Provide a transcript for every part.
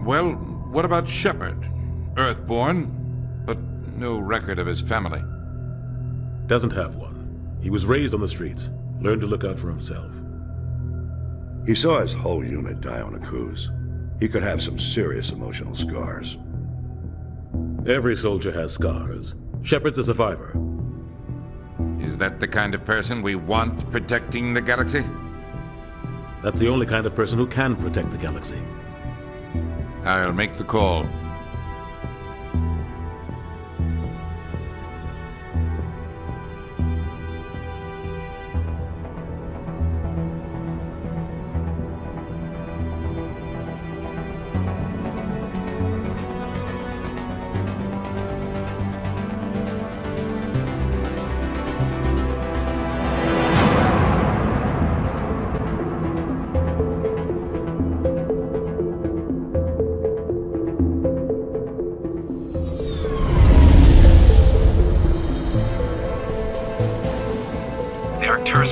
Well, what about Shepard? Earthborn, but no record of his family. Doesn't have one. He was raised on the streets. Learned to look out for himself. He saw his whole unit die on a cruise. He could have some serious emotional scars. Every soldier has scars. Shepard's a survivor. Is that the kind of person we want protecting the galaxy? That's the only kind of person who can protect the galaxy. I'll make the call.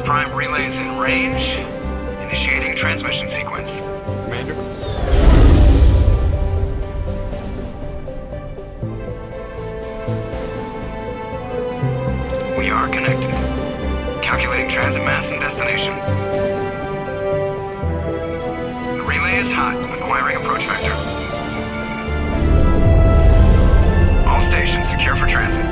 Prime relays in range. Initiating transmission sequence. Commander? We are connected. Calculating transit mass and destination. The relay is hot, acquiring approach vector. All stations secure for transit.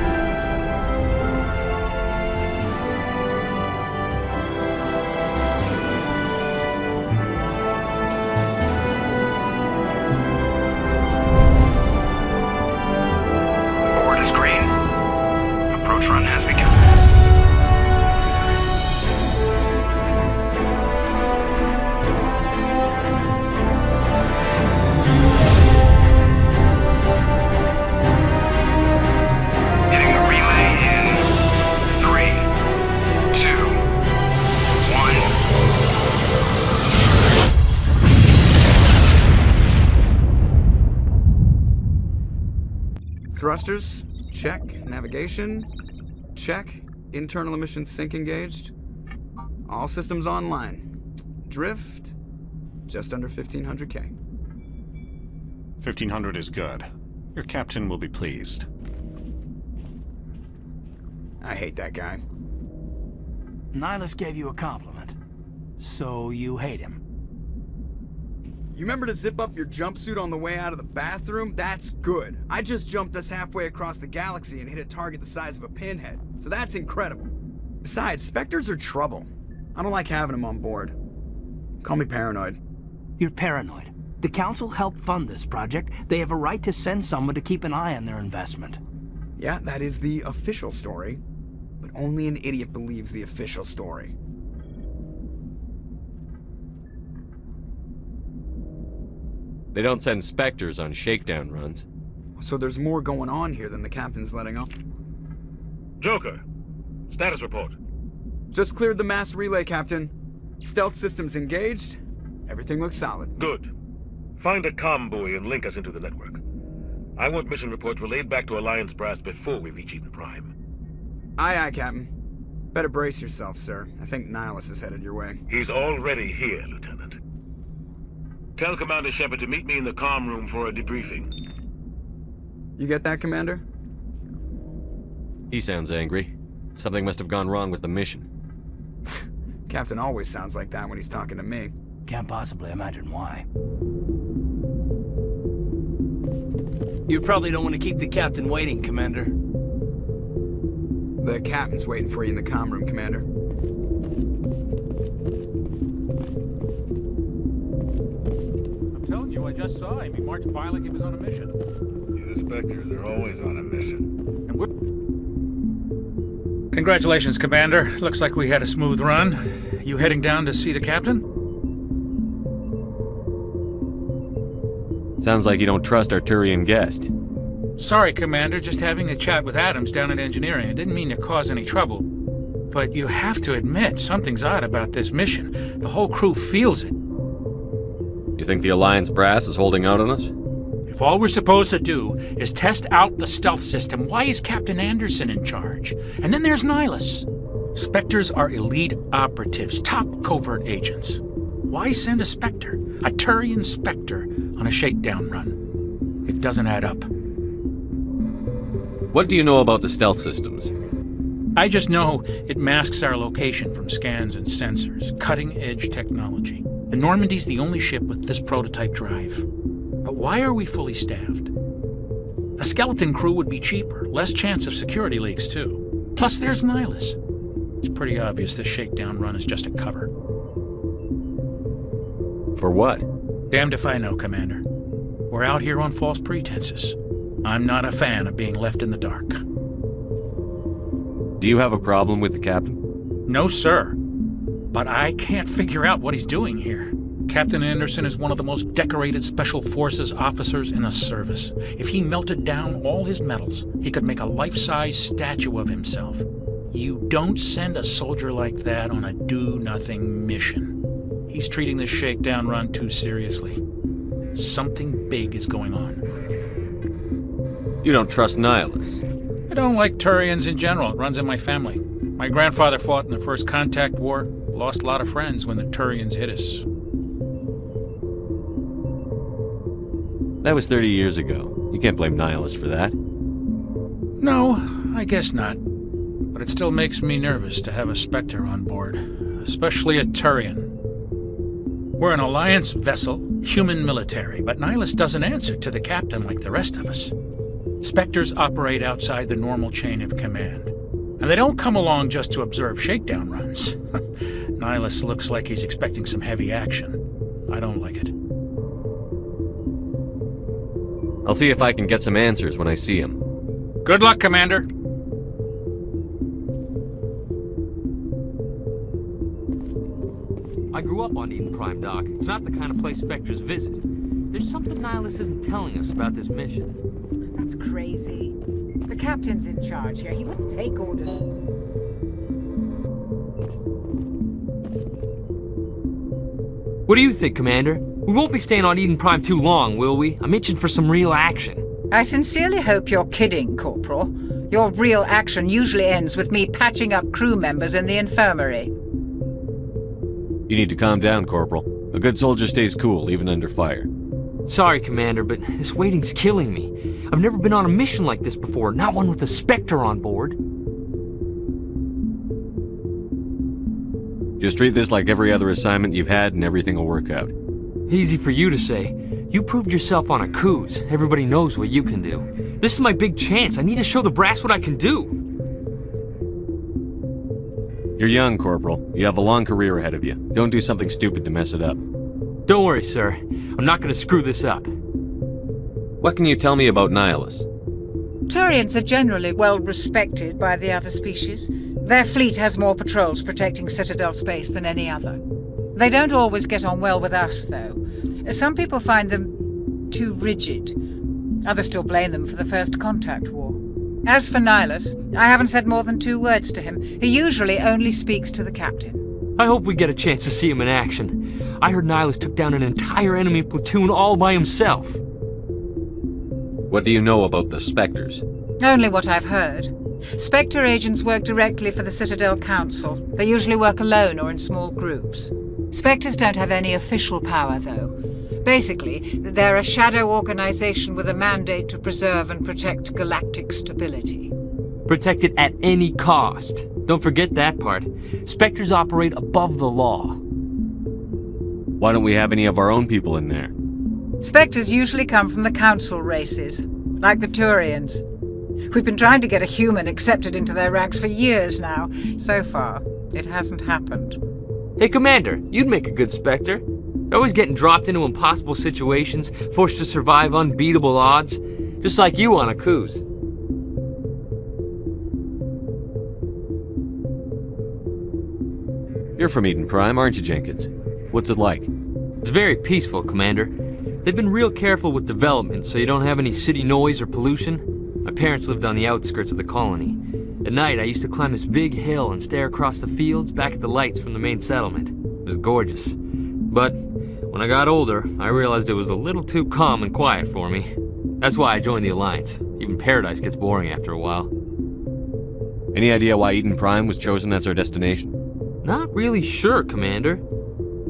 Run has begun. Hitting the relay in 3, 2, 1. Thrusters, check. Navigation, check. Internal emissions sync engaged. All systems online. Drift, just under 1,500K. 1,500 is good. Your captain will be pleased. I hate that guy. Nihilus gave you a compliment. So you hate him. You remember to zip up your jumpsuit on the way out of the bathroom? That's good. I just jumped us halfway across the galaxy and hit a target the size of a pinhead. So that's incredible. Besides, Spectres are trouble. I don't like having them on board. Call me paranoid. You're paranoid. The Council helped fund this project. They have a right to send someone to keep an eye on their investment. Yeah, that is the official story. But only an idiot believes the official story. They don't send Spectres on shakedown runs. So there's more going on here than the captain's letting up. Joker, status report. Just cleared the mass relay, Captain. Stealth systems engaged. Everything looks solid. Good. Find a comm buoy and link us into the network. I want mission reports relayed back to Alliance Brass before we reach Eden Prime. Aye, aye, Captain. Better brace yourself, sir. I think Nihilus is headed your way. He's already here, Lieutenant. Tell Commander Shepard to meet me in the comm room for a debriefing. You get that, Commander? He sounds angry. Something must have gone wrong with the mission. Captain always sounds like that when he's talking to me. Can't possibly imagine why. You probably don't want to keep the captain waiting, Commander. The captain's waiting for you in the comm room, Commander. I'm telling you, I just saw him. He marched by like he was on a mission. These inspectors, they're always on a mission. And we're... Congratulations, Commander. Looks like we had a smooth run. You heading down to see the captain? Sounds like you don't trust our Turian guest. Sorry, Commander. Just having a chat with Adams down at engineering. I didn't mean to cause any trouble. But you have to admit, something's odd about this mission. The whole crew feels it. You think the Alliance brass is holding out on us? If all we're supposed to do is test out the stealth system, why is Captain Anderson in charge? And then there's Nihilus. Spectres are elite operatives, top covert agents. Why send a Spectre, a Turian Spectre, on a shakedown run. It doesn't add up. What do you know about the stealth systems? I just know it masks our location from scans and sensors. Cutting-edge technology. And Normandy's the only ship with this prototype drive. But why are we fully staffed? A skeleton crew would be cheaper, less chance of security leaks too. Plus there's Nihilus. It's pretty obvious this shakedown run is just a cover. For what? Damned if I know, Commander. We're out here on false pretenses. I'm not a fan of being left in the dark. Do you have a problem with the captain? No, sir. But I can't figure out what he's doing here. Captain Anderson is one of the most decorated Special Forces officers in the service. If he melted down all his medals, he could make a life-size statue of himself. You don't send a soldier like that on a do-nothing mission. He's treating this shakedown run too seriously. Something big is going on. You don't trust Nihilus? I don't like Turians in general. It runs in my family. My grandfather fought in the First Contact War. Lost a lot of friends when the Turians hit us. That was 30 years ago. You can't blame Nihilus for that. No, I guess not. But it still makes me nervous to have a Spectre on board. Especially a Turian. We're an Alliance vessel, human military, but Nihilus doesn't answer to the captain like the rest of us. Spectres operate outside the normal chain of command. And they don't come along just to observe shakedown runs. Nihilus looks like he's expecting some heavy action. I don't like it. I'll see if I can get some answers when I see him. Good luck, Commander. I grew up on Eden Prime, Doc. It's not the kind of place Spectres visit. There's something Nihilus isn't telling us about this mission. That's crazy. The captain's in charge here. He wouldn't take orders. What do you think, Commander? We won't be staying on Eden Prime too long, will we? I'm itching for some real action. I sincerely hope you're kidding, Corporal. Your real action usually ends with me patching up crew members in the infirmary. You need to calm down, Corporal. A good soldier stays cool, even under fire. Sorry, Commander, but this waiting's killing me. I've never been on a mission like this before, not one with a Spectre on board. Just treat this like every other assignment you've had and everything will work out. Easy for you to say. You proved yourself on a cruise. Everybody knows what you can do. This is my big chance. I need to show the brass what I can do. You're young, Corporal. You have a long career ahead of you. Don't do something stupid to mess it up. Don't worry, sir. I'm not going to screw this up. What can you tell me about Nihilus? Turians are generally well respected by the other species. Their fleet has more patrols protecting Citadel space than any other. They don't always get on well with us, though. Some people find them too rigid. Others still blame them for the First Contact War. As for Nihilus, I haven't said more than 2 words to him. He usually only speaks to the captain. I hope we get a chance to see him in action. I heard Nihilus took down an entire enemy platoon all by himself. What do you know about the Spectres? Only what I've heard. Spectre agents work directly for the Citadel Council. They usually work alone or in small groups. Spectres don't have any official power, though. Basically, they're a shadow organization with a mandate to preserve and protect galactic stability. Protect it at any cost. Don't forget that part. Spectres operate above the law. Why don't we have any of our own people in there? Spectres usually come from the Council races, like the Turians. We've been trying to get a human accepted into their ranks for years now. So far, it hasn't happened. Hey, Commander, you'd make a good Spectre. You're always getting dropped into impossible situations, forced to survive unbeatable odds, just like you on a cruise. You're from Eden Prime, aren't you, Jenkins? What's it like? It's very peaceful, Commander. They've been real careful with development, so you don't have any city noise or pollution. My parents lived on the outskirts of the colony. At night, I used to climb this big hill and stare across the fields back at the lights from the main settlement. It was gorgeous. But when I got older, I realized it was a little too calm and quiet for me. That's why I joined the Alliance. Even Paradise gets boring after a while. Any idea why Eden Prime was chosen as our destination? Not really sure, Commander.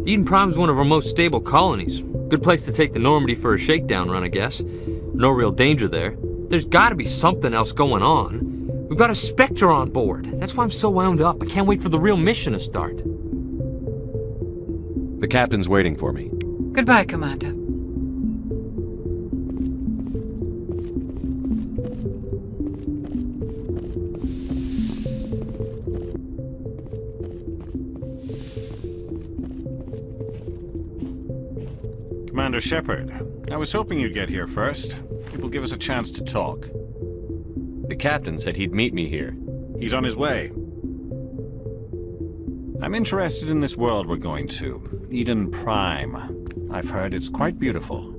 Eden Prime's one of our most stable colonies. Good place to take the Normandy for a shakedown run, I guess. No real danger there. There's gotta be something else going on. We've got a Spectre on board. That's why I'm so wound up. I can't wait for the real mission to start. The captain's waiting for me. Goodbye, Commander. Commander Shepard, I was hoping you'd get here first. It will give us a chance to talk. The captain said he'd meet me here. He's on his way. I'm interested in this world we're going to, Eden Prime. I've heard it's quite beautiful.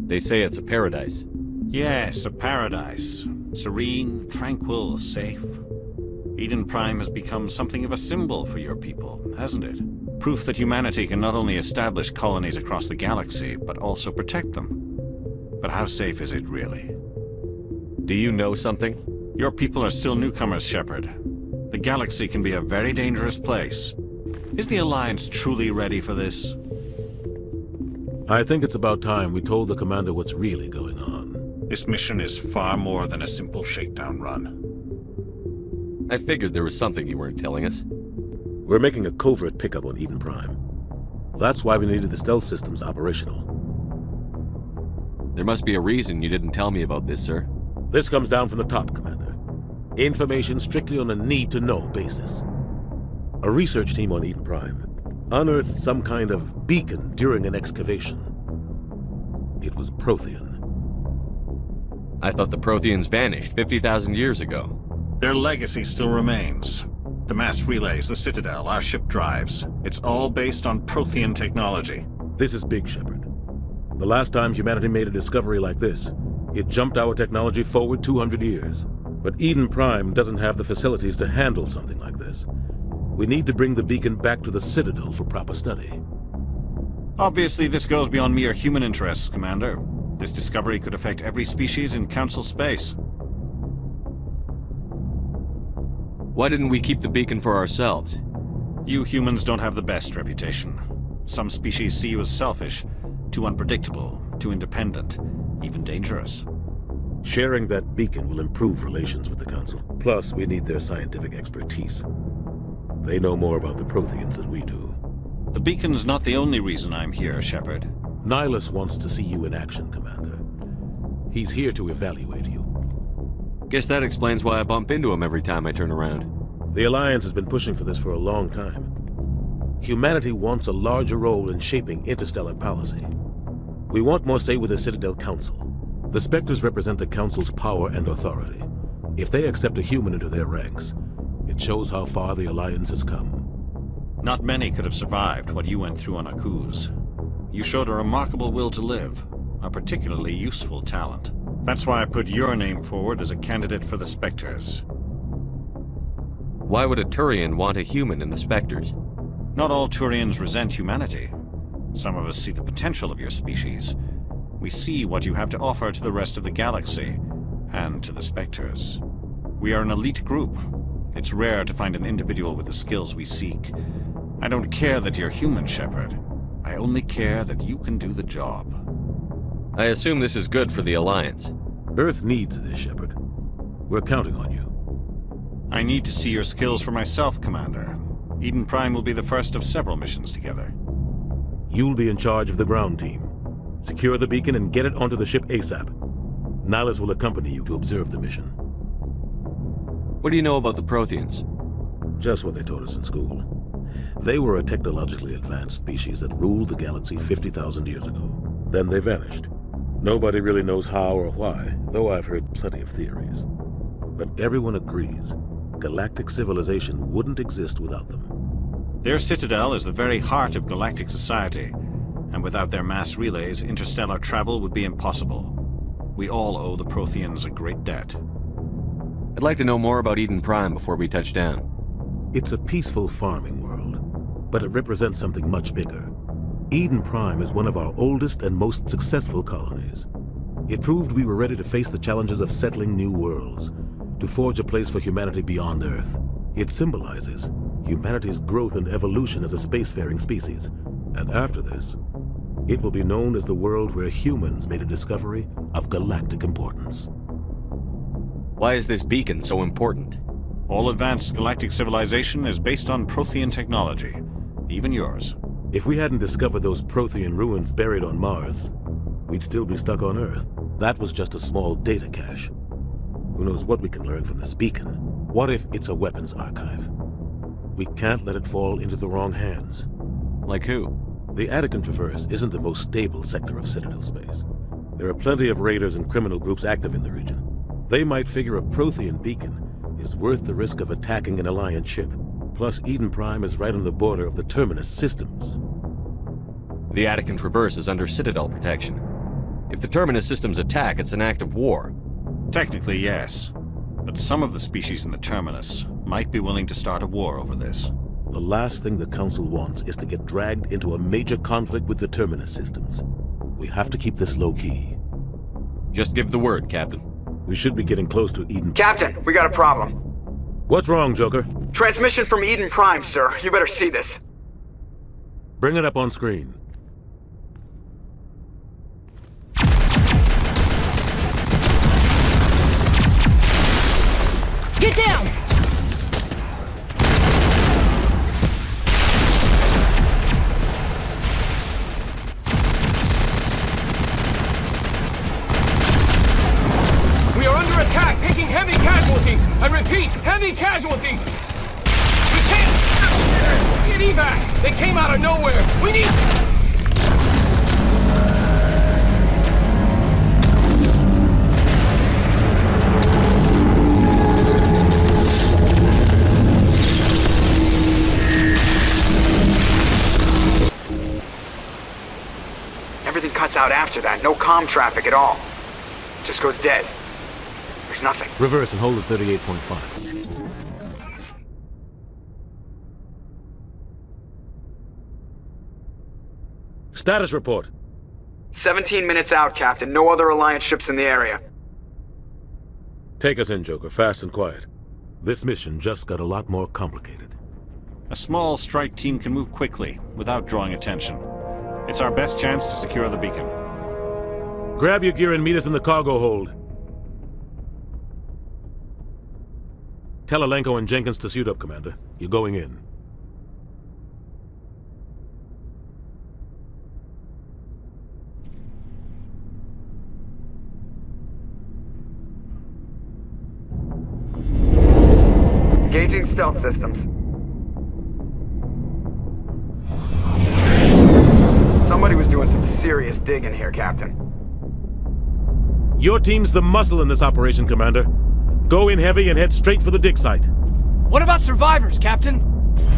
They say it's a paradise. Yes, a paradise. Serene, tranquil, safe. Eden Prime has become something of a symbol for your people, hasn't it? Proof that humanity can not only establish colonies across the galaxy, but also protect them. But how safe is it really? Do you know something? Your people are still newcomers, Shepard. The galaxy can be a very dangerous place. Is the Alliance truly ready for this? I think it's about time we told the commander what's really going on. This mission is far more than a simple shakedown run. I figured there was something you weren't telling us. We're making a covert pickup on Eden Prime. That's why we needed the stealth systems operational. There must be a reason you didn't tell me about this, sir. This comes down from the top, Commander. Information strictly on a need-to-know basis. A research team on Eden Prime unearthed some kind of beacon during an excavation. It was Prothean. I thought the Protheans vanished 50,000 years ago. Their legacy still remains. The mass relays, the Citadel, our ship drives. It's all based on Prothean technology. This is big, Shepard. The last time humanity made a discovery like this, it jumped our technology forward 200 years. But Eden Prime doesn't have the facilities to handle something like this. We need to bring the beacon back to the Citadel for proper study. Obviously, this goes beyond mere human interests, Commander. This discovery could affect every species in Council space. Why didn't we keep the beacon for ourselves? You humans don't have the best reputation. Some species see you as selfish, too unpredictable, too independent, even dangerous. Sharing that beacon will improve relations with the Council. Plus, we need their scientific expertise. They know more about the Protheans than we do. The beacon's not the only reason I'm here, Shepard. Nihilus wants to see you in action, Commander. He's here to evaluate you. Guess that explains why I bump into him every time I turn around. The Alliance has been pushing for this for a long time. Humanity wants a larger role in shaping interstellar policy. We want more say with the Citadel Council. The Spectres represent the Council's power and authority. If they accept a human into their ranks, it shows how far the Alliance has come. Not many could have survived what you went through on Akuz. You showed a remarkable will to live, a particularly useful talent. That's why I put your name forward as a candidate for the Spectres. Why would a Turian want a human in the Spectres? Not all Turians resent humanity. Some of us see the potential of your species. We see what you have to offer to the rest of the galaxy, and to the Spectres. We are an elite group. It's rare to find an individual with the skills we seek. I don't care that you're human, Shepard. I only care that you can do the job. I assume this is good for the Alliance. Earth needs this, Shepard. We're counting on you. I need to see your skills for myself, Commander. Eden Prime will be the first of several missions together. You'll be in charge of the ground team. Secure the beacon and get it onto the ship ASAP. Nihilus will accompany you to observe the mission. What do you know about the Protheans? Just what they taught us in school. They were a technologically advanced species that ruled the galaxy 50,000 years ago. Then they vanished. Nobody really knows how or why, though I've heard plenty of theories. But everyone agrees, galactic civilization wouldn't exist without them. Their citadel is the very heart of galactic society, and without their mass relays, interstellar travel would be impossible. We all owe the Protheans a great debt. I'd like to know more about Eden Prime before we touch down. It's a peaceful farming world, but it represents something much bigger. Eden Prime is one of our oldest and most successful colonies. It proved we were ready to face the challenges of settling new worlds, to forge a place for humanity beyond Earth. It symbolizes humanity's growth and evolution as a spacefaring species. And after this, It will be known as the world where humans made a discovery of galactic importance. Why is this beacon so important? All advanced galactic civilization is based on Prothean technology, even yours. If we hadn't discovered those Prothean ruins buried on Mars, we'd still be stuck on Earth. That was just a small data cache. Who knows what we can learn from this beacon? What if it's a weapons archive? We can't let it fall into the wrong hands. Like who? The Attican Traverse isn't the most stable sector of Citadel space. There are plenty of raiders and criminal groups active in the region. They might figure a Prothean beacon is worth the risk of attacking an Alliance ship. Plus, Eden Prime is right on the border of the Terminus systems. The Attican Traverse is under Citadel protection. If the Terminus systems attack, it's an act of war. Technically, yes. But some of the species in the Terminus might be willing to start a war over this. The last thing the Council wants is to get dragged into a major conflict with the Terminus systems. We have to keep this low-key. Just give the word, Captain. We should be getting close to Eden. Captain, we got a problem. What's wrong, Joker? Transmission from Eden Prime, sir. You better see this. Bring it up on screen. Get down! We are under attack, taking heavy casualties. I repeat, heavy casualties. We can't get evac. They came out of nowhere. We need. Everything cuts out after that. No comm traffic at all. Just goes dead. There's nothing. Reverse and hold at 38.5. Status report. 17 minutes out, Captain. No other Alliance ships in the area. Take us in, Joker, fast and quiet. This mission just got a lot more complicated. A small strike team can move quickly, without drawing attention. It's our best chance to secure the beacon. Grab your gear and meet us in the cargo hold. Tell Alenko and Jenkins to suit up, Commander. You're going in. Engaging stealth systems. Somebody was doing some serious digging here, Captain. Your team's the muscle in this operation, Commander. Go in heavy and head straight for the dig site. What about survivors, Captain?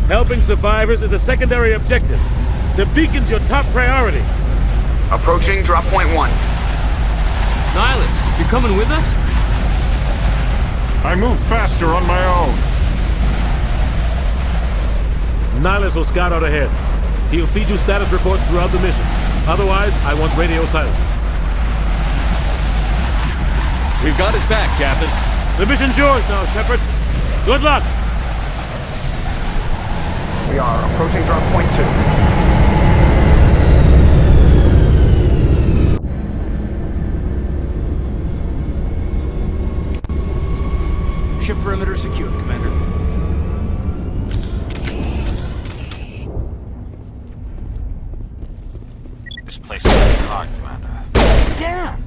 Helping survivors is a secondary objective. The beacon's your top priority. Approaching drop point 1. Nihilus, you coming with us? I move faster on my own. Nihilus will scout out ahead. He'll feed you status reports throughout the mission. Otherwise, I want radio silence. We've got his back, Captain. The mission's yours now, Shepard. Good luck! We are approaching drop point 2. Ship perimeter secured, Commander. This place is hard, Commander. Damn!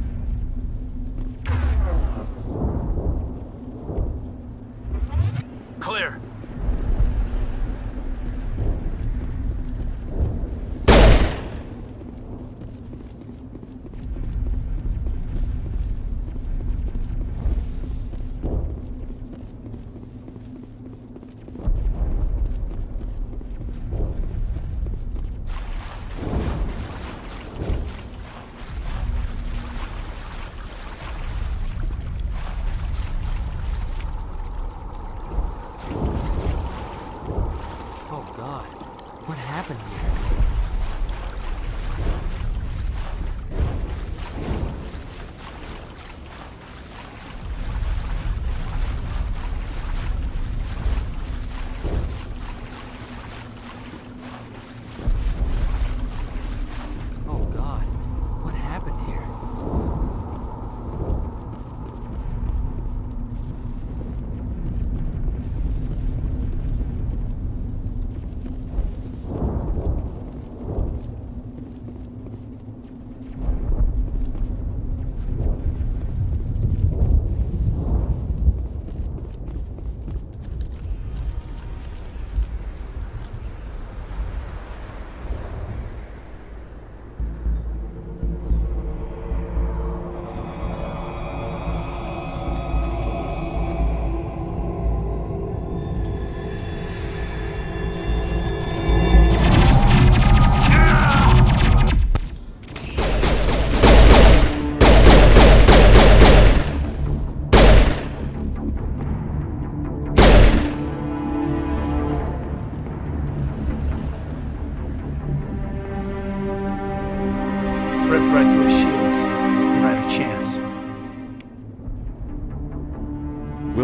Clear. Oh God, what happened here? Oh God.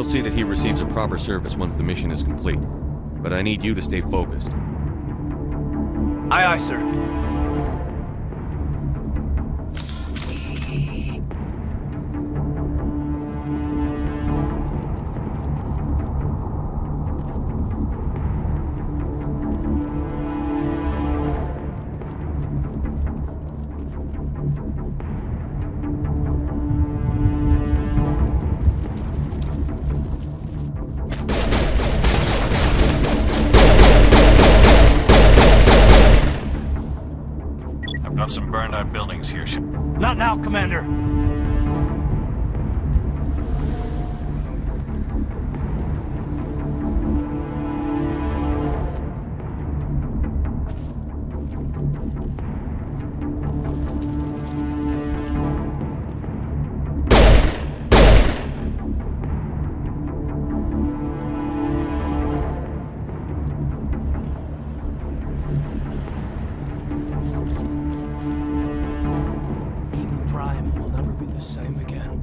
see that he receives a proper service once the mission is complete. But I need you to stay focused. Aye, aye, sir. Got some burned out buildings here. Not now, Commander. Same again.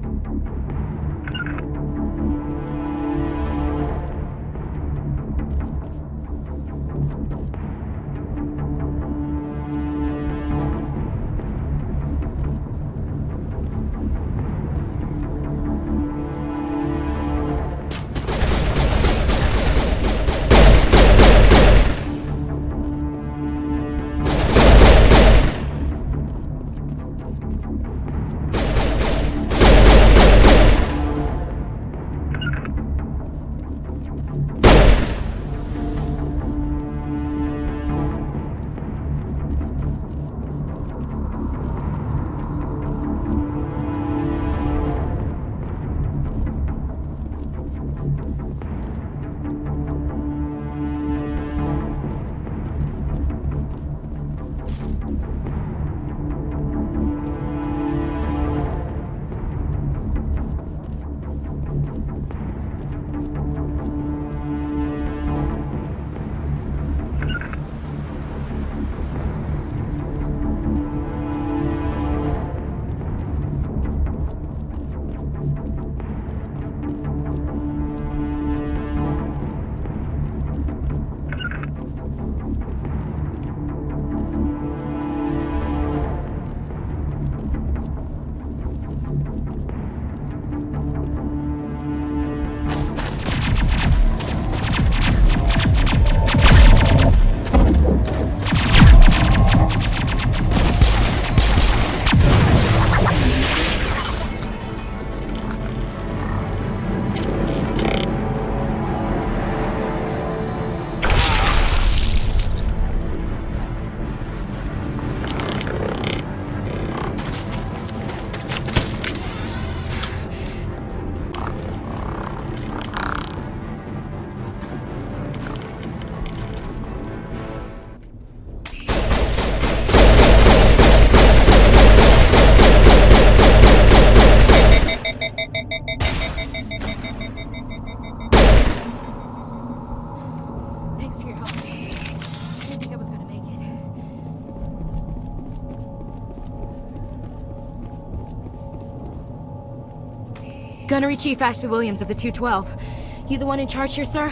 Gunnery Chief Ashley Williams of the 212. You the one in charge here, sir?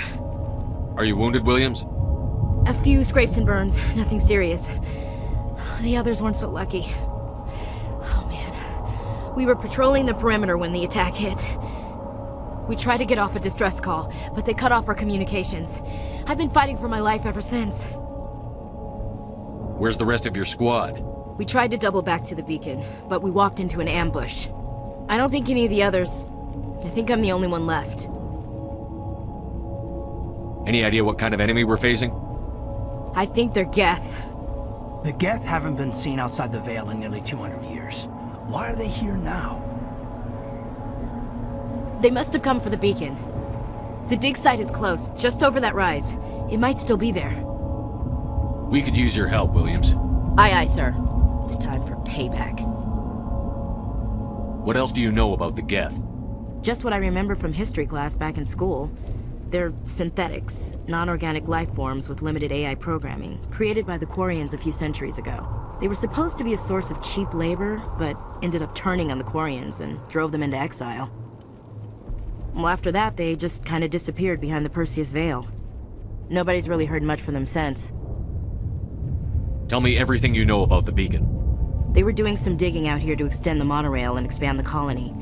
Are you wounded, Williams? A few scrapes and burns, nothing serious. The others weren't so lucky. Oh man. We were patrolling the perimeter when the attack hit. We tried to get off a distress call, but they cut off our communications. I've been fighting for my life ever since. Where's the rest of your squad? We tried to double back to the beacon, but we walked into an ambush. I don't think any of the others... I think I'm the only one left. Any idea what kind of enemy we're facing? I think they're Geth. The Geth haven't been seen outside the Veil in nearly 200 years. Why are they here now? They must have come for the beacon. The dig site is close, just over that rise. It might still be there. We could use your help, Williams. Aye, aye, sir. It's time for payback. What else do you know about the Geth? Just what I remember from history class back in school. They're synthetics, non-organic life forms with limited AI programming, created by the Quarians a few centuries ago. They were supposed to be a source of cheap labor, but ended up turning on the Quarians and drove them into exile. Well, after that, they just kind of disappeared behind the Perseus Veil. Nobody's really heard much from them since. Tell me everything you know about the beacon. They were doing some digging out here to extend the monorail and expand the colony.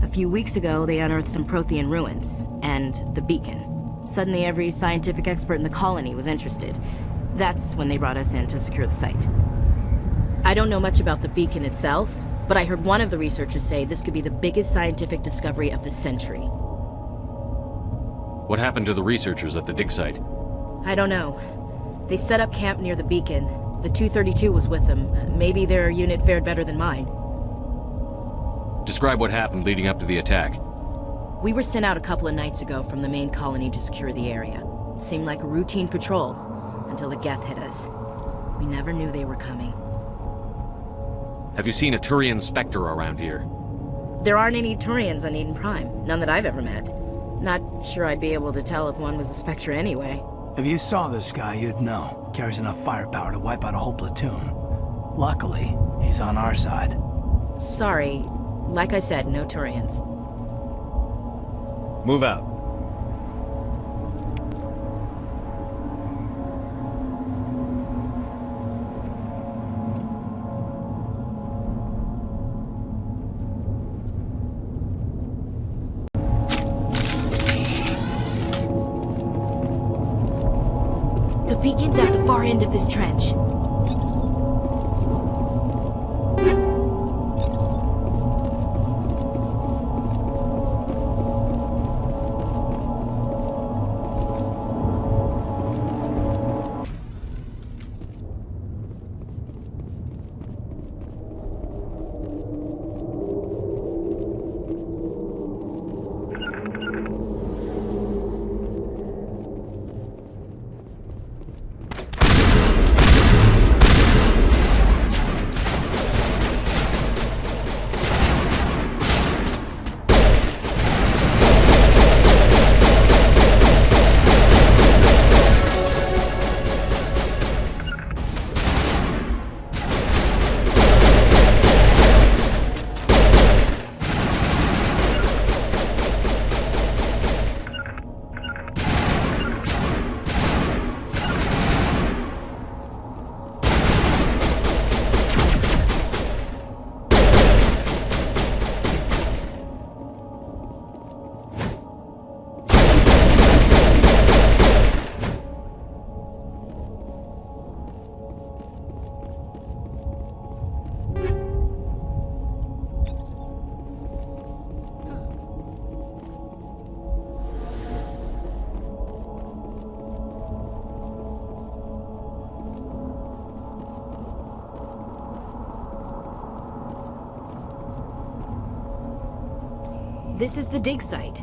A few weeks ago, they unearthed some Prothean ruins, and the beacon. Suddenly, every scientific expert in the colony was interested. That's when they brought us in to secure the site. I don't know much about the beacon itself, but I heard one of the researchers say this could be the biggest scientific discovery of the century. What happened to the researchers at the dig site? I don't know. They set up camp near the beacon. The 232 was with them. Maybe their unit fared better than mine. Describe what happened leading up to the attack. We were sent out a couple of nights ago from the main colony to secure the area. Seemed like a routine patrol, until the Geth hit us. We never knew they were coming. Have you seen a Turian Spectre around here? There aren't any Turians on Eden Prime. None that I've ever met. Not sure I'd be able to tell if one was a Spectre anyway. If you saw this guy, you'd know. Carries enough firepower to wipe out a whole platoon. Luckily, he's on our side. Sorry. Like I said, no Turians. Move out. The beacon's at the far end of this trench. This is the dig site.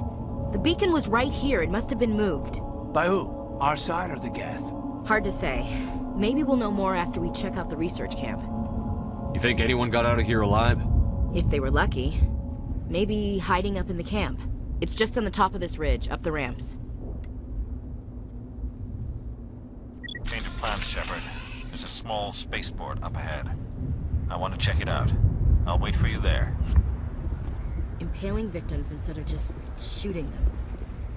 The beacon was right here. It must have been moved. By who? Our side or the Geth? Hard to say. Maybe we'll know more after we check out the research camp. You think anyone got out of here alive? If they were lucky. Maybe hiding up in the camp. It's just on the top of this ridge, up the ramps. Change of plans, Shepard. There's a small spaceport up ahead. I want to check it out. I'll wait for you there. Impaling victims instead of just shooting them.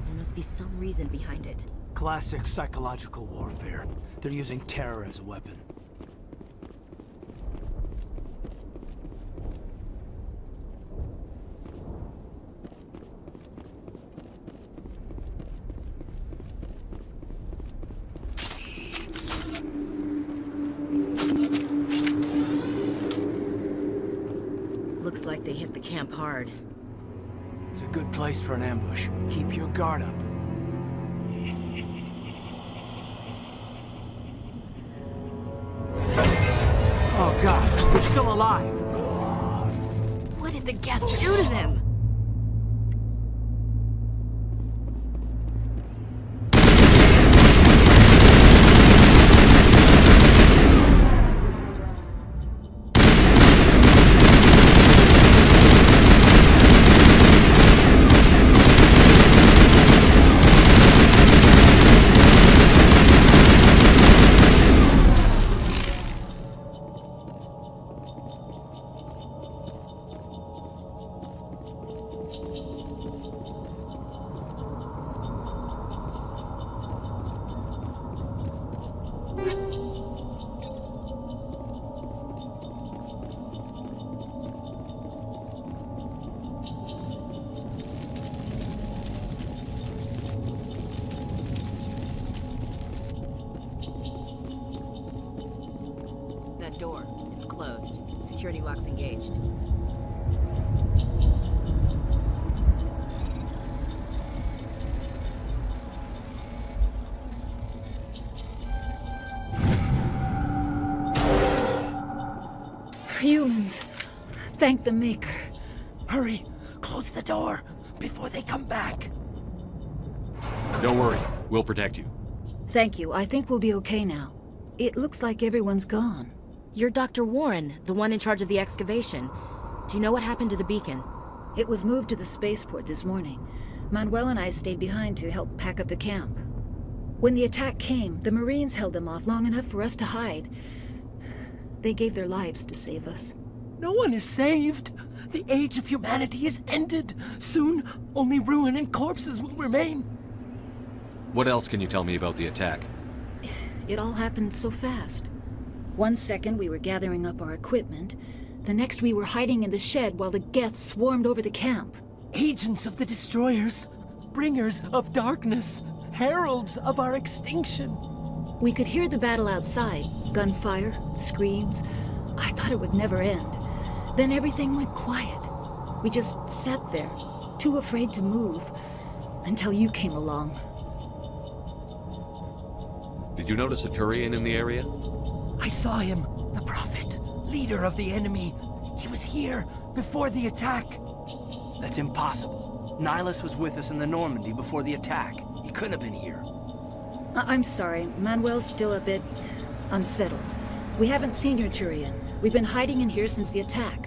There must be some reason behind it. Classic psychological warfare. They're using terror as a weapon. Looks like they hit the camp hard. It's a good place for an ambush. Keep your guard up. Oh God, they're still alive! What did the Geth do to them? That door, it's closed. Security lock's engaged. Humans. Thank the Maker. Hurry! Close the door before they come back. Don't worry, we'll protect you. Thank you. I think we'll be okay now. It looks like everyone's gone. You're Dr. Warren, the one in charge of the excavation. Do you know what happened to the beacon? It was moved to the spaceport this morning. Manuel and I stayed behind to help pack up the camp. When the attack came, the Marines held them off long enough for us to hide. They gave their lives to save us. No one is saved. The age of humanity is ended. Soon, only ruin and corpses will remain. What else can you tell me about the attack? It all happened so fast. 1 second we were gathering up our equipment. The next we were hiding in the shed while the Geth swarmed over the camp. Agents of the Destroyers, bringers of darkness, heralds of our extinction. We could hear the battle outside. Gunfire, screams. I thought it would never end. Then everything went quiet. We just sat there, too afraid to move, until you came along. Did you notice a Turian in the area? I saw him, the Prophet, leader of the enemy. He was here before the attack. That's impossible. Nihilus was with us in the Normandy before the attack. He couldn't have been here. I'm sorry. Manuel's still a bit unsettled. We haven't seen your Turian. We've been hiding in here since the attack.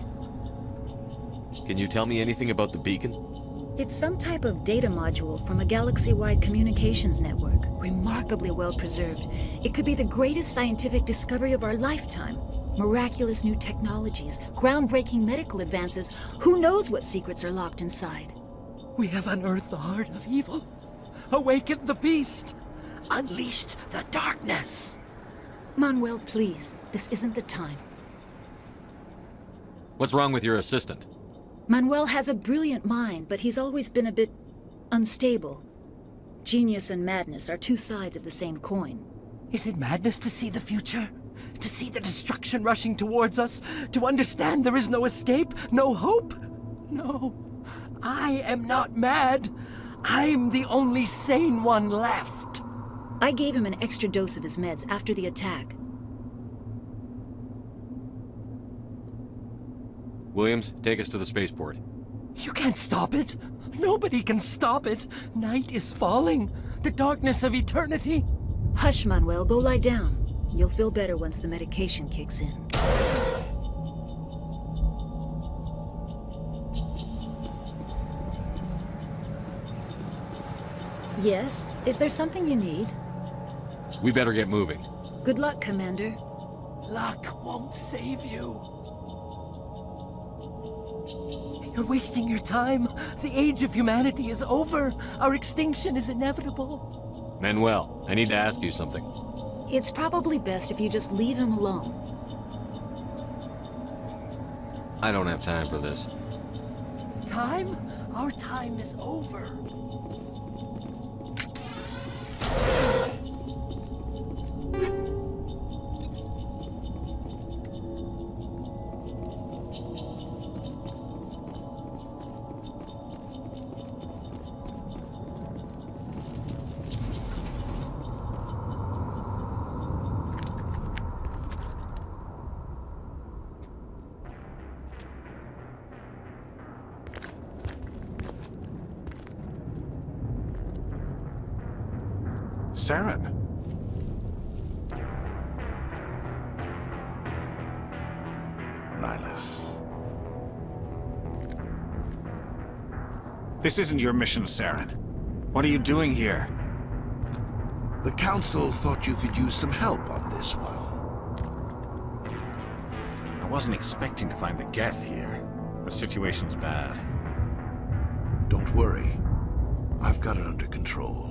Can you tell me anything about the beacon? It's some type of data module from a galaxy-wide communications network, remarkably well preserved. It could be the greatest scientific discovery of our lifetime. Miraculous new technologies, groundbreaking medical advances. Who knows what secrets are locked inside? We have unearthed the heart of evil, awakened the beast, unleashed the darkness. Manuel, please. This isn't the time. What's wrong with your assistant? Manuel has a brilliant mind, but he's always been a bit unstable. Genius and madness are two sides of the same coin. Is it madness to see the future? To see the destruction rushing towards us? To understand there is no escape? No hope? No. I am not mad. I'm the only sane one left. I gave him an extra dose of his meds after the attack. Williams, take us to the spaceport. You can't stop it. Nobody can stop it. Night is falling. The darkness of eternity. Hush, Manuel. Go lie down. You'll feel better once the medication kicks in. Yes? Is there something you need? We better get moving. Good luck, Commander. Luck won't save you. You're wasting your time. The age of humanity is over. Our extinction is inevitable. Manuel, I need to ask you something. It's probably best if you just leave him alone. I don't have time for this. Time? Our time is over. Charon. Nihilus. This isn't your mission, Charon. What are you doing here? The Council thought you could use some help on this one. I wasn't expecting to find the Geth here. The situation's bad. Don't worry. I've got it under control.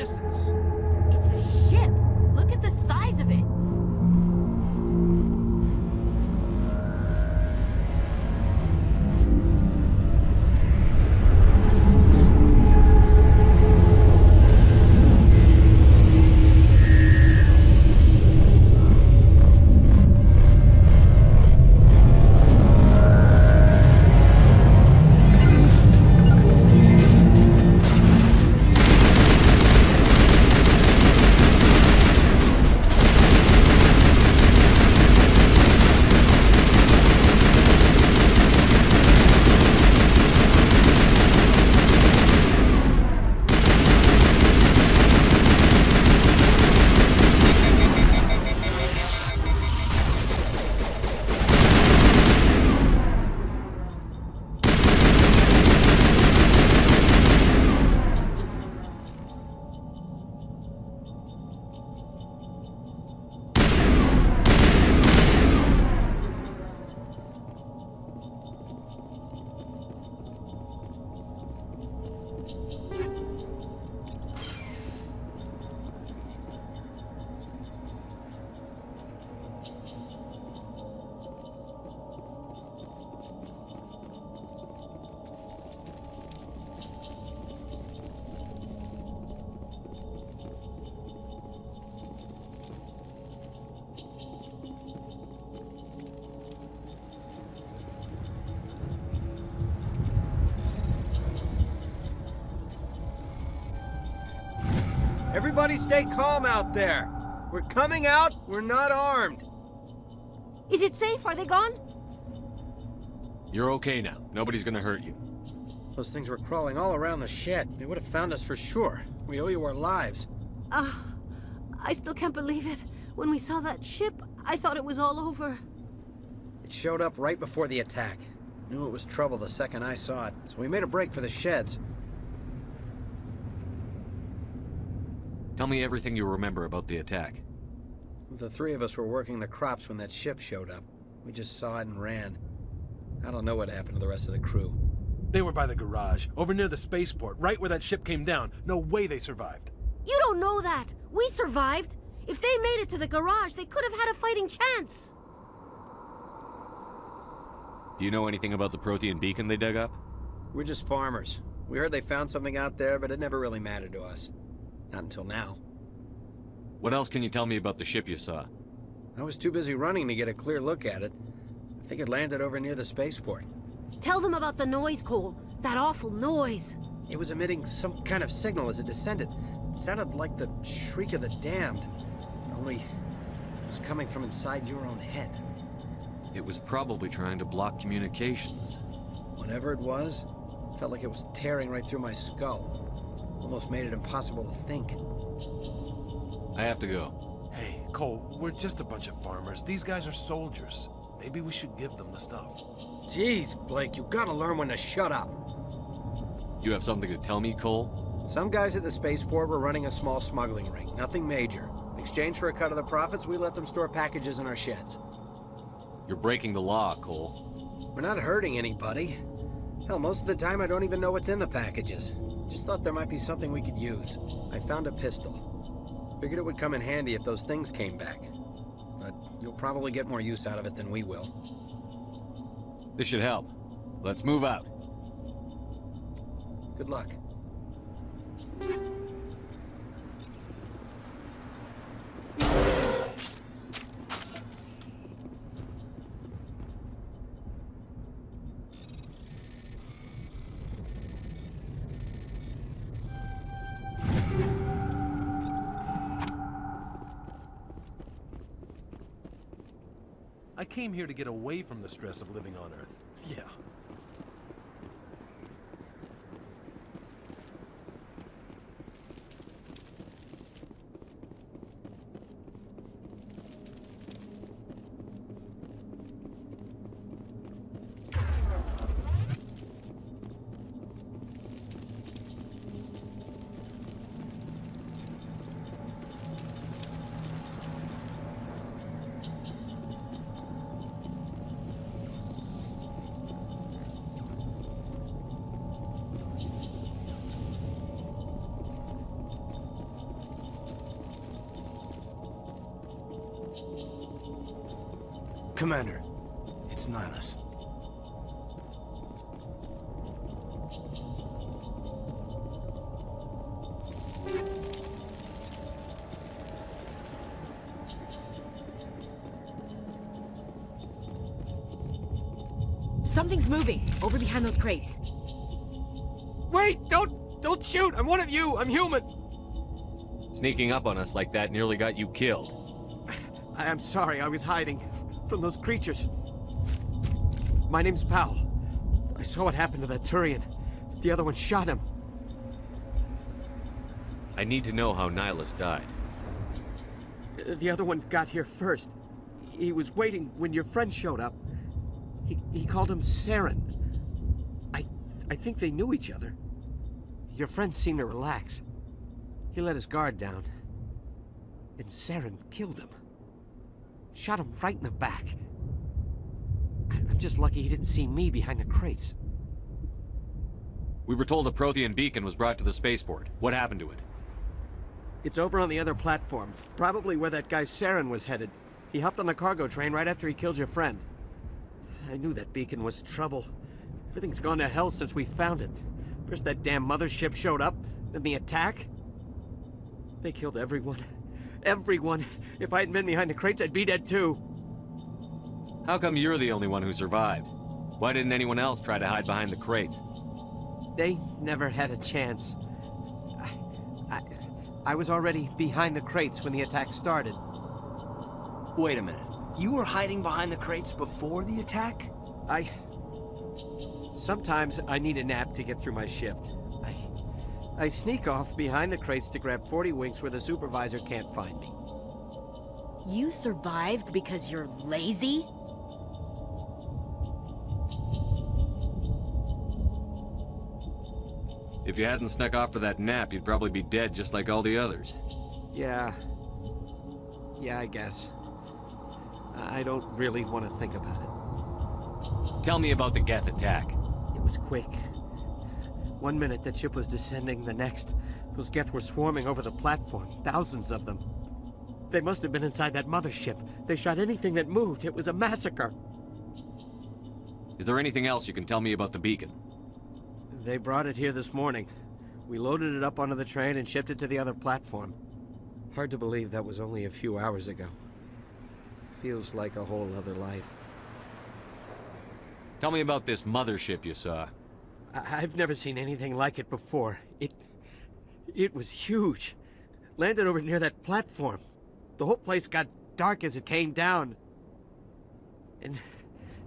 distance. It's a ship. Look at the size of it. Everybody stay calm out there. We're coming out, we're not armed. Is it safe? Are they gone? You're okay now. Nobody's gonna hurt you. Those things were crawling all around the shed. They would have found us for sure. We owe you our lives. I still can't believe it. When we saw that ship, I thought it was all over. It showed up right before the attack. Knew it was trouble the second I saw it, so we made a break for the sheds. Tell me everything you remember about the attack. The three of us were working the crops when that ship showed up. We just saw it and ran. I don't know what happened to the rest of the crew. They were by the garage, over near the spaceport, right where that ship came down. No way they survived. You don't know that. We survived. If they made it to the garage, they could have had a fighting chance. Do you know anything about the Prothean beacon they dug up? We're just farmers. We heard they found something out there, but it never really mattered to us. Not until now. What else can you tell me about the ship you saw? I was too busy running to get a clear look at it. I think it landed over near the spaceport. Tell them about the noise, Cole. That awful noise. It was emitting some kind of signal as it descended. It sounded like the shriek of the damned. Only it was coming from inside your own head. It was probably trying to block communications. Whatever it was, felt like it was tearing right through my skull. Almost made it impossible to think. I have to go. Hey, Cole, we're just a bunch of farmers. These guys are soldiers. Maybe we should give them the stuff. Jeez, Blake, you gotta learn when to shut up. You have something to tell me, Cole? Some guys at the spaceport were running a small smuggling ring, nothing major. In exchange for a cut of the profits, we let them store packages in our sheds. You're breaking the law, Cole. We're not hurting anybody. Hell, most of the time I don't even know what's in the packages. Just thought there might be something we could use. I found a pistol. Figured it would come in handy if those things came back. But you'll probably get more use out of it than we will. This should help. Let's move out. Good luck. I came here to get away from the stress of living on Earth. Yeah. Commander. It's Nihilus. Something's moving over behind those crates. Wait! Don't shoot! I'm one of you! I'm human! Sneaking up on us like that nearly got you killed. I'm sorry, I was hiding from those creatures. My name's Powell. I saw what happened to that Turian. The other one shot him. I need to know how Nihilus died. The other one got here first. He was waiting when your friend showed up. He called him Charon. I think they knew each other. Your friend seemed to relax. He let his guard down. And Charon killed him. Shot him right in the back. I'm just lucky he didn't see me behind the crates. We were told a Prothean beacon was brought to the spaceport. What happened to it? It's over on the other platform. Probably where that guy Charon was headed. He hopped on the cargo train right after he killed your friend. I knew that beacon was trouble. Everything's gone to hell since we found it. First that damn mothership showed up, then the attack. They killed everyone. Everyone. If I hadn't been behind the crates, I'd be dead too. How come you're the only one who survived? Why didn't anyone else try to hide behind the crates? They never had a chance. I was already behind the crates when the attack started. Wait a minute. You were hiding behind the crates before the attack? Sometimes I need a nap to get through my shift. I sneak off behind the crates to grab 40 winks where the supervisor can't find me. You survived because you're lazy? If you hadn't snuck off for that nap, you'd probably be dead just like all the others. Yeah, I guess. I don't really want to think about it. Tell me about the Geth attack. It was quick. 1 minute the ship was descending, the next, those Geth were swarming over the platform, thousands of them. They must have been inside that mothership. They shot anything that moved. It was a massacre. Is there anything else you can tell me about the beacon? They brought it here this morning. We loaded it up onto the train and shipped it to the other platform. Hard to believe that was only a few hours ago. Feels like a whole other life. Tell me about this mothership you saw. I've never seen anything like it before. It was huge. Landed over near that platform. The whole place got dark as it came down. And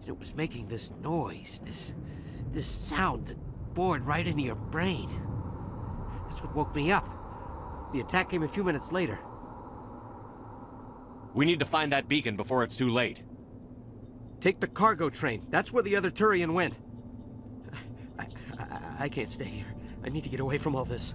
it was making this noise, this sound that bored right into your brain. That's what woke me up. The attack came a few minutes later. We need to find that beacon before it's too late. Take the cargo train. That's where the other Turian went. I can't stay here. I need to get away from all this.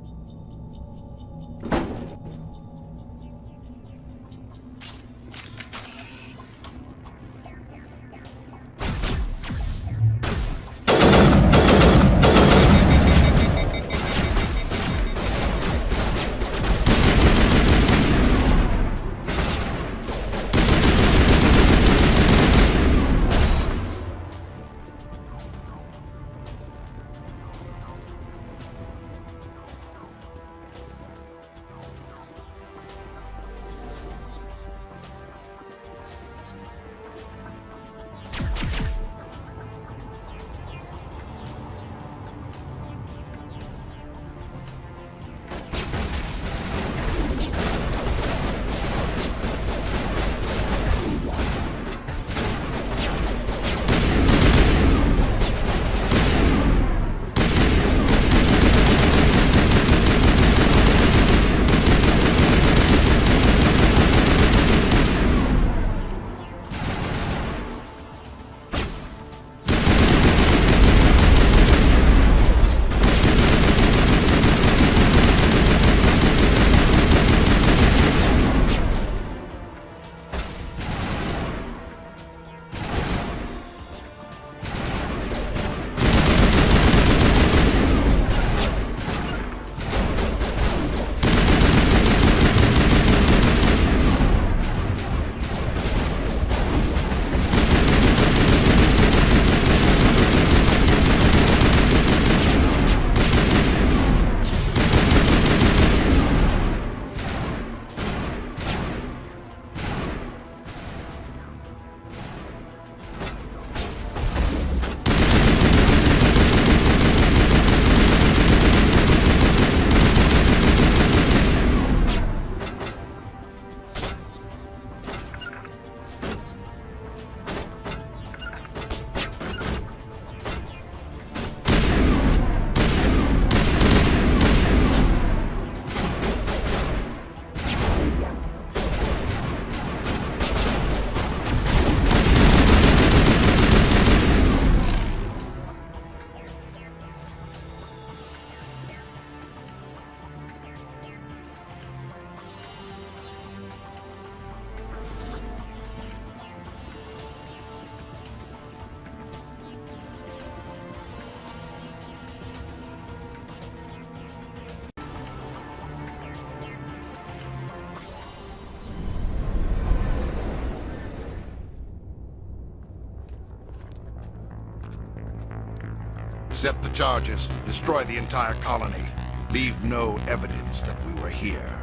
Accept the charges. Destroy the entire colony. Leave no evidence that we were here.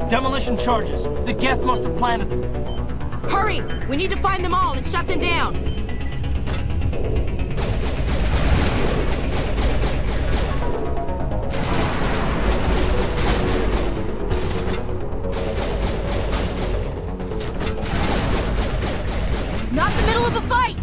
Demolition charges. The Geth must have planted them. Hurry! We need to find them all and shut them down! Not the middle of a fight!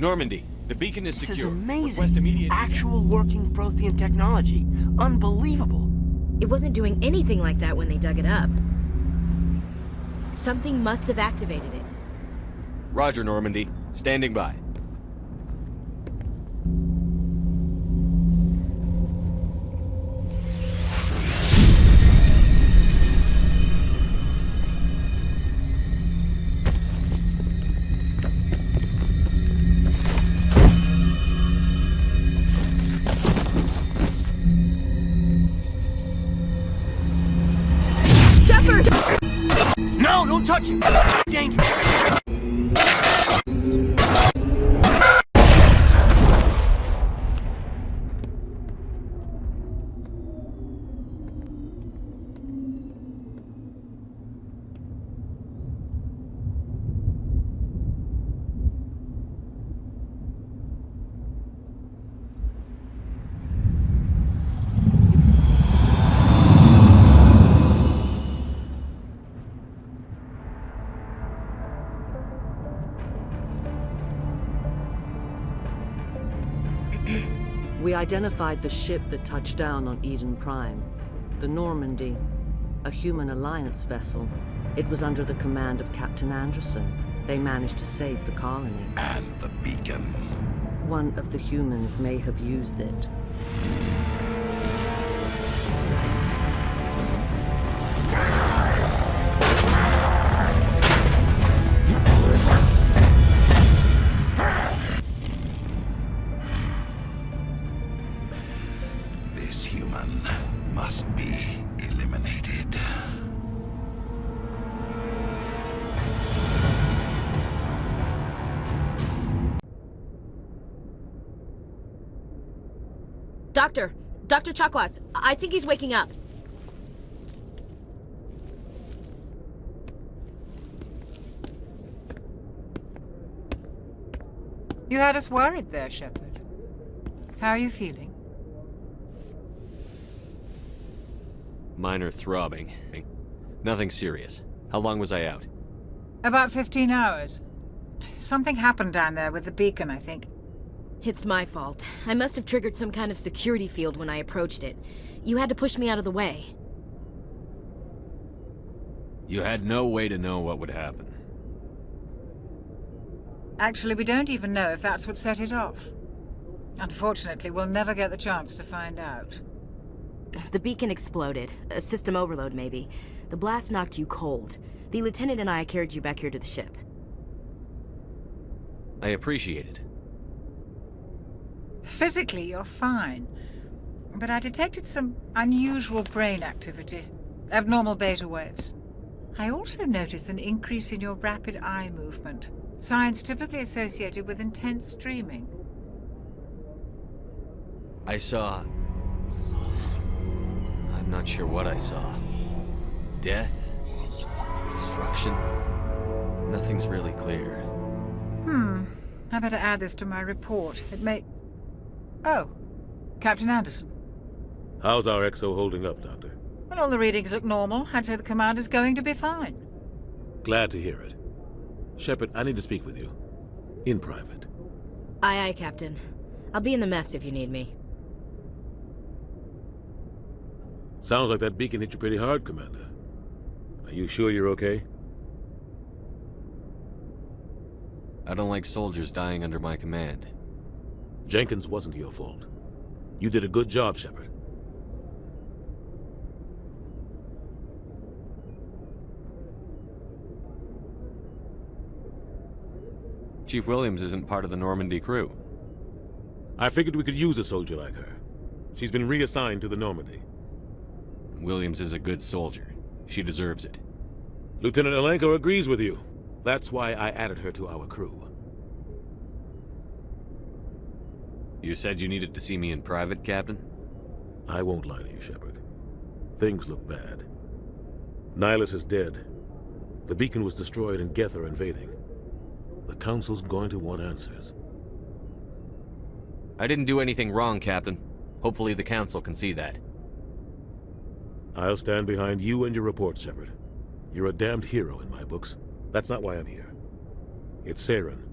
Normandy, the beacon is This secure. is amazing. Request immediate... Actual working Prothean technology. Unbelievable. It wasn't doing anything like that when they dug it up. Something must have activated it. Roger, Normandy. Standing by. Shepard! No, don't touch him! Dangerous! We identified the ship that touched down on Eden Prime. The Normandy. A human alliance vessel. It was under the command of Captain Anderson. They managed to save the colony. And the beacon. One of the humans may have used it. This human must be eliminated. Dr. Chakwas, I think he's waking up. You had us worried there, Shepard. How are you feeling? Minor throbbing. Nothing serious. How long was I out? About 15 hours. Something happened down there with the beacon, I think. It's my fault. I must have triggered some kind of security field when I approached it. You had to push me out of the way. You had no way to know what would happen. Actually, we don't even know if that's what set it off. Unfortunately, we'll never get the chance to find out. The beacon exploded. A system overload, maybe. The blast knocked you cold. The lieutenant and I carried you back here to the ship. I appreciate it. Physically, you're fine. But I detected some unusual brain activity. Abnormal beta waves. I also noticed an increase in your rapid eye movement. Signs typically associated with intense dreaming. I saw... I'm not sure what I saw. Death? Destruction? Nothing's really clear. I better add this to my report. It may... Oh, Captain Anderson. How's our XO holding up, Doctor? Well, all the readings look normal. I'd say the commander's going to be fine. Glad to hear it. Shepard, I need to speak with you. In private. Aye, Captain. I'll be in the mess if you need me. Sounds like that beacon hit you pretty hard, Commander. Are you sure you're okay? I don't like soldiers dying under my command. Jenkins wasn't your fault. You did a good job, Shepard. Chief Williams isn't part of the Normandy crew. I figured we could use a soldier like her. She's been reassigned to the Normandy. Williams is a good soldier. She deserves it. Lieutenant Alenko agrees with you. That's why I added her to our crew. You said you needed to see me in private, Captain? I won't lie to you, Shepard. Things look bad. Nihilus is dead. The beacon was destroyed and Geth are invading. The Council's going to want answers. I didn't do anything wrong, Captain. Hopefully the Council can see that. I'll stand behind you and your report, Shepard. You're a damned hero in my books. That's not why I'm here. It's Charon,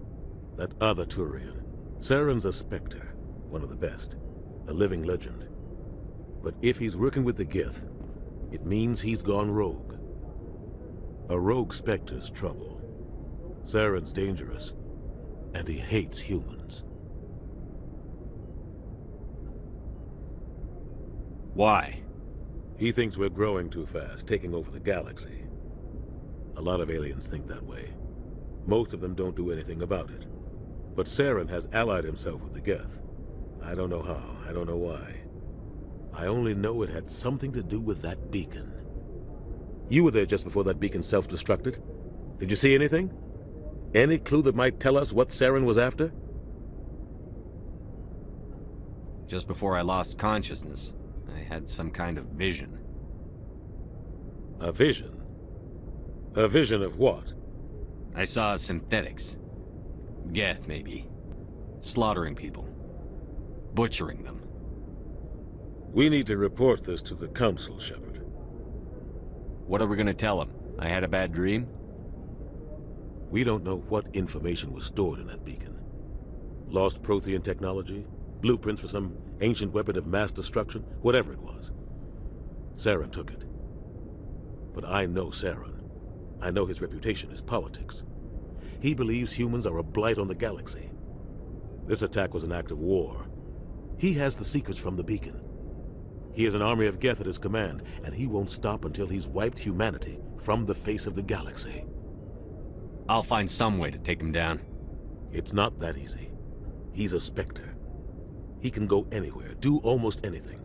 that other Turian. Charon's a Spectre, one of the best, a living legend. But if he's working with the Gith, it means he's gone rogue. A rogue Spectre's trouble. Charon's dangerous, and he hates humans. Why? He thinks we're growing too fast, taking over the galaxy. A lot of aliens think that way. Most of them don't do anything about it. But Charon has allied himself with the Geth. I don't know how, I don't know why. I only know it had something to do with that beacon. You were there just before that beacon self-destructed. Did you see anything? Any clue that might tell us what Charon was after? Just before I lost consciousness, I had some kind of vision. A vision? A vision of what? I saw synthetics. Geth, maybe. Slaughtering people. Butchering them. We need to report this to the Council, Shepard. What are we gonna tell them? I had a bad dream? We don't know what information was stored in that beacon. Lost Prothean technology? Blueprints for some ancient weapon of mass destruction? Whatever it was. Charon took it. But I know Charon. I know his reputation is politics. He believes humans are a blight on the galaxy. This attack was an act of war. He has the secrets from the beacon. He has an army of Geth at his command, and he won't stop until he's wiped humanity from the face of the galaxy. I'll find some way to take him down. It's not that easy. He's a Spectre. He can go anywhere, do almost anything.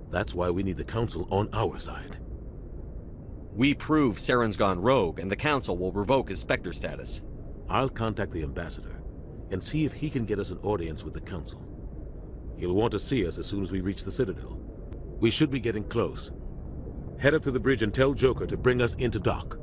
That's why we need the Council on our side. We prove Charon's gone rogue, and the Council will revoke his Spectre status. I'll contact the Ambassador and see if he can get us an audience with the Council. He'll want to see us as soon as we reach the Citadel. We should be getting close. Head up to the bridge and tell Joker to bring us into dock.